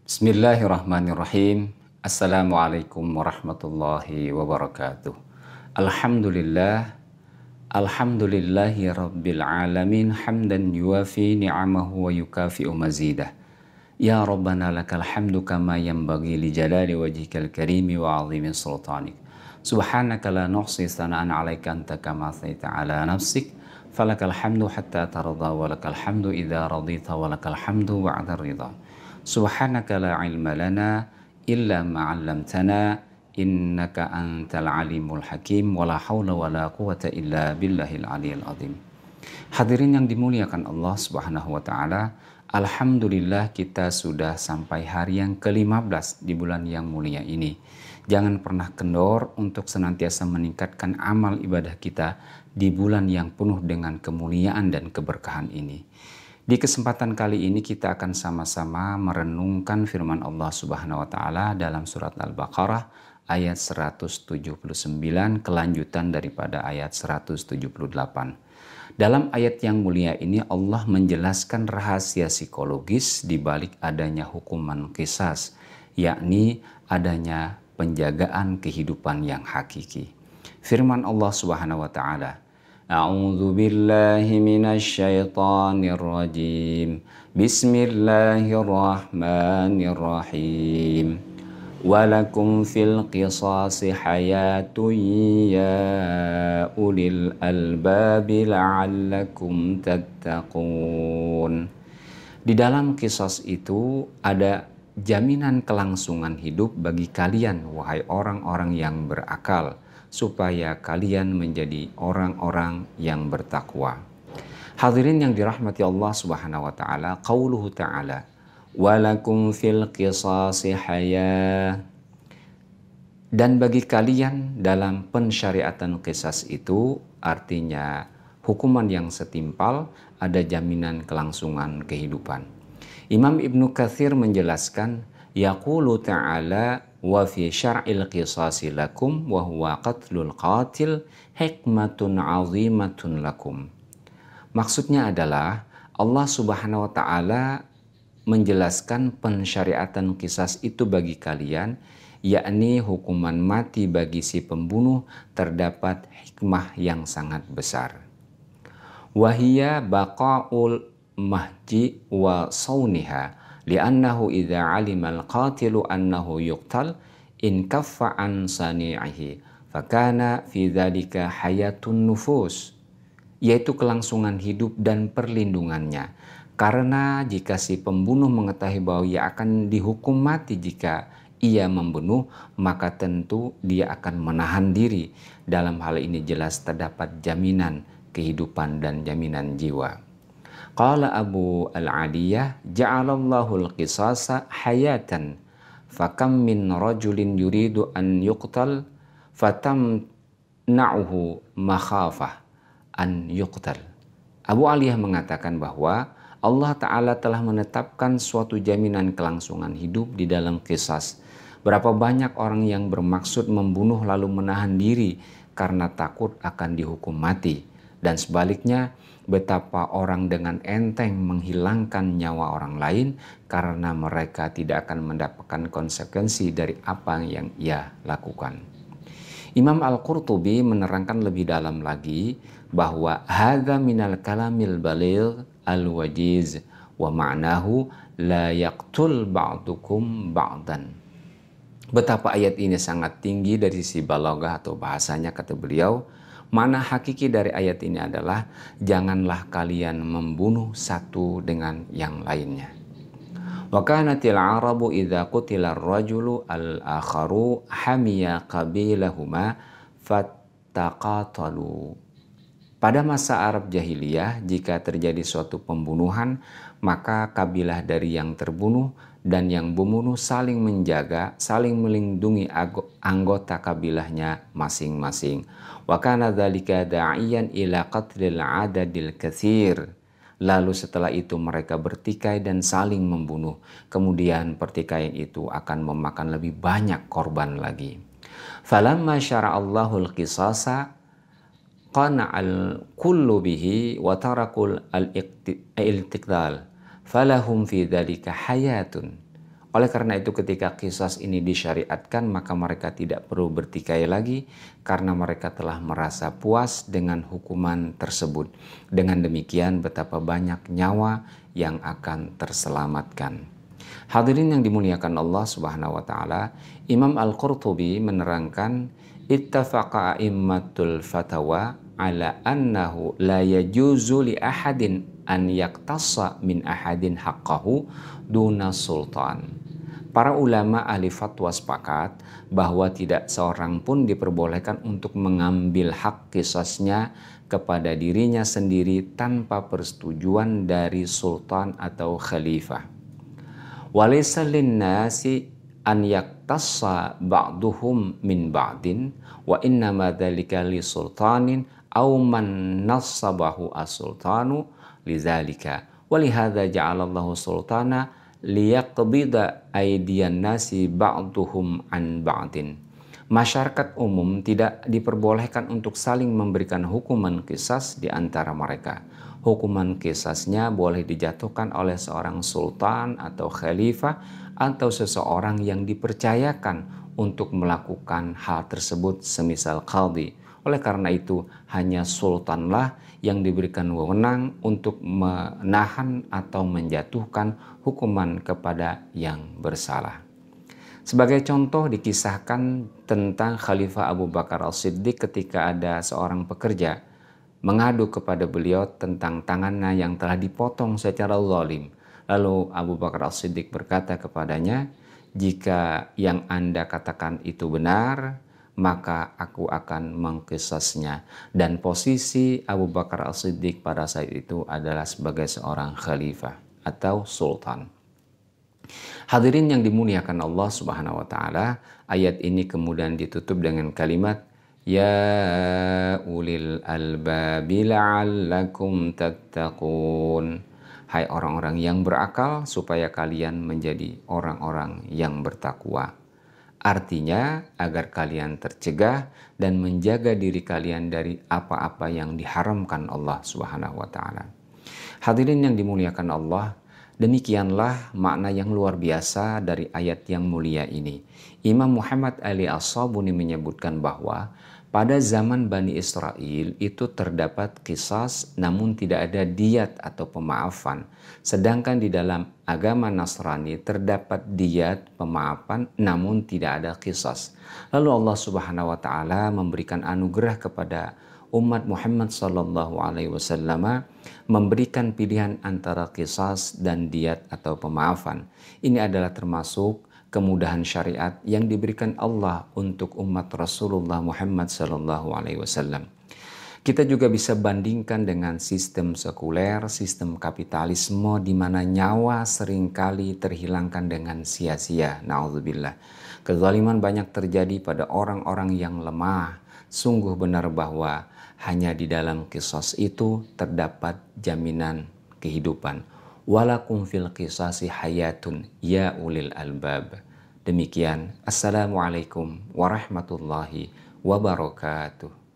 Bismillahirrahmanirrahim. Assalamualaikum warahmatullahi wabarakatuh. Alhamdulillah. Alhamdulillahi rabbil alamin. Hamdan yuafi ni'amahu wa yukafi'u mazidah. Ya Rabbana lakal hamdu kama yanbaghi li jalali wajhikal karimi wa azimi sultanik. Subhanaka la nuhsi sana'an alaika anta kama asnaita ala nafsik. Falakal hamdu hatta tarda wa lakal hamdu idza radita wa lakal hamdu ba'da ridha. Subhanaka la ilma lana illa ma 'allamtana innaka antal alimul hakim wala haula wala quwata illa billahil aliyil azim. Hadirin yang dimuliakan Allah Subhanahu wa taala, alhamdulillah kita sudah sampai hari yang ke-15 di bulan yang mulia ini. Jangan pernah kendor untuk senantiasa meningkatkan amal ibadah kita di bulan yang penuh dengan kemuliaan dan keberkahan ini. Di kesempatan kali ini kita akan sama-sama merenungkan firman Allah Subhanahu wa taala dalam surat Al-Baqarah ayat 179, kelanjutan daripada ayat 178. Dalam ayat yang mulia ini Allah menjelaskan rahasia psikologis di balik adanya hukuman qisas, yakni adanya penjagaan kehidupan yang hakiki. Firman Allah Subhanahu wa taala, A'udzu billahi minasy syaithanir rajim. Bismillahirrahmanirrahim. Walakum fil qisasi hayatun ya ulil albabi la'allakum tattaqun. Di dalam qisas itu ada jaminan kelangsungan hidup bagi kalian, wahai orang-orang yang berakal, supaya kalian menjadi orang-orang yang bertakwa. Hadirin yang dirahmati Allah Subhanahu wa taala, qauluhu ta'ala, walakum fil qisasi hayah. Dan bagi kalian dalam pensyariatan qisas itu artinya hukuman yang setimpal, ada jaminan kelangsungan kehidupan. Imam Ibnu Katsir menjelaskan, yaqulu ta'ala wa fi syar'il qisasi lakum wa huwa qatlul qatil hikmatun 'azimatun lakum. Maksudnya adalah Allah Subhanahu wa taala menjelaskan pensyariatan qisas itu bagi kalian, yakni hukuman mati bagi si pembunuh terdapat hikmah yang sangat besar. Wahia baqaul mahji wa sauniha li'annahu idza 'alimal qatilu annahu yuqtal in kaffa an sani'ihi fakana fi dzalika hayatun nufus, yaitu kelangsungan hidup dan perlindungannya. Karena jika si pembunuh mengetahui bahwa ia akan dihukum mati jika ia membunuh, maka tentu dia akan menahan diri. Dalam hal ini jelas terdapat jaminan kehidupan dan jaminan jiwa. Qala Abu Al-Adiyah, ja'alallahu al-qisasa hayatan, fakam min rajulin yuridu an yuqtal, fatamna'uhu makhafah an yuqtal. Abu Aliyah mengatakan bahwa Allah Ta'ala telah menetapkan suatu jaminan kelangsungan hidup di dalam qisas. Berapa banyak orang yang bermaksud membunuh lalu menahan diri karena takut akan dihukum mati. Dan sebaliknya, betapa orang dengan enteng menghilangkan nyawa orang lain karena mereka tidak akan mendapatkan konsekuensi dari apa yang ia lakukan. Imam Al-Qurtubi menerangkan lebih dalam lagi bahwa hadza minal kalamil baligh al-wajiz wa ma'nahu la yaqtul ba'dukum ba'dan. Betapa ayat ini sangat tinggi dari sisi balaghah atau bahasanya, kata beliau. Mana hakiki dari ayat ini adalah janganlah kalian membunuh satu dengan yang lainnya. Wa kanatil arabu idza qutila ar-rajulu al-akharu hamiya qabilahuma fattaqatalu. Pada masa Arab jahiliyah, jika terjadi suatu pembunuhan, maka kabilah dari yang terbunuh dan yang membunuh saling menjaga, saling melindungi anggota kabilahnya masing-masing. Wa kana dzalika da'iyan ila qatlil 'adadil katsir. Lalu setelah itu mereka bertikai dan saling membunuh. Kemudian pertikaian itu akan memakan lebih banyak korban lagi. Falamma syara'allahu al-qisasa qana'al kullu bihi wa tarakul al-iqtital falahum fi dzalika hayatun Oleh karena itu ketika qisas ini disyariatkan maka mereka tidak perlu bertikai lagi karena mereka telah merasa puas dengan hukuman tersebut. Dengan demikian betapa banyak nyawa yang akan terselamatkan. Hadirin yang dimuliakan Allah Subhanahu wa taala, Imam Al-Qurtubi menerangkan ittafaqa a'immatul fatawa ala annahu la yajuzu li ahadin an yaktassa min ahadin haqqahu duna sultan. Para ulama ahli fatwa sepakat bahwa tidak seorang pun diperbolehkan untuk mengambil hak qisasnya kepada dirinya sendiri tanpa persetujuan dari sultan atau khalifah. Walaysa linnasi an yaktassa ba'duhum min ba'din wa innama dzalika li sultanin aw man nassabahu as-sultanu lidzalika walihadza ja'alallahu sultana liyaqbida aydiyan nasi ba'duhum an ba'din. Masyarakat umum tidak diperbolehkan untuk saling memberikan hukuman qisas di antara mereka. Hukuman qisasnya boleh dijatuhkan oleh seorang sultan atau khalifah atau seseorang yang dipercayakan untuk melakukan hal tersebut semisal qadhi. Oleh karena itu hanya sultanlah yang diberikan wewenang untuk menahan atau menjatuhkan hukuman kepada yang bersalah. Sebagai contoh dikisahkan tentang Khalifah Abu Bakar As-Siddiq ketika ada seorang pekerja mengadu kepada beliau tentang tangannya yang telah dipotong secara zalim. Lalu Abu Bakar As-Siddiq berkata kepadanya, jika yang Anda katakan itu benar, maka aku akan mengqisasnya. Dan posisi Abu Bakar As-Siddiq pada saat itu adalah sebagai seorang khalifah atau sultan. Hadirin yang dimuliakan Allah Subhanahu wa taala, ayat ini kemudian ditutup dengan kalimat ya ulil albabi la'allakum tattaqun. Hai orang-orang yang berakal supaya kalian menjadi orang-orang yang bertakwa. Artinya agar kalian tercegah dan menjaga diri kalian dari apa-apa yang diharamkan Allah Subhanahu wa taala. Hadirin yang dimuliakan Allah, demikianlah makna yang luar biasa dari ayat yang mulia ini. Imam Muhammad Ali As-Sabuni menyebutkan bahwa pada zaman Bani Israel itu terdapat qisas namun tidak ada diyat atau pemaafan. Sedangkan di dalam agama Nasrani terdapat diyat, pemaafan namun tidak ada qisas. Lalu Allah Subhanahu wa taala memberikan anugerah kepada umat Muhammad sallallahu alaihi wasallam memberikan pilihan antara qisas dan diyat atau pemaafan. Ini adalah termasuk kemudahan syariat yang diberikan Allah untuk umat Rasulullah Muhammad sallallahu alaihi wasallam. Kita juga bisa bandingkan dengan sistem sekuler, sistem kapitalisme di mana nyawa seringkali terhilangkan dengan sia-sia. Nauzubillah. Kezaliman banyak terjadi pada orang-orang yang lemah. Sungguh benar bahwa hanya di dalam qisas itu terdapat jaminan kehidupan. Walakum fil qisasi hayatun ya ulil albab. Demikian. Assalamualaikum warahmatullahi wabarakatuh.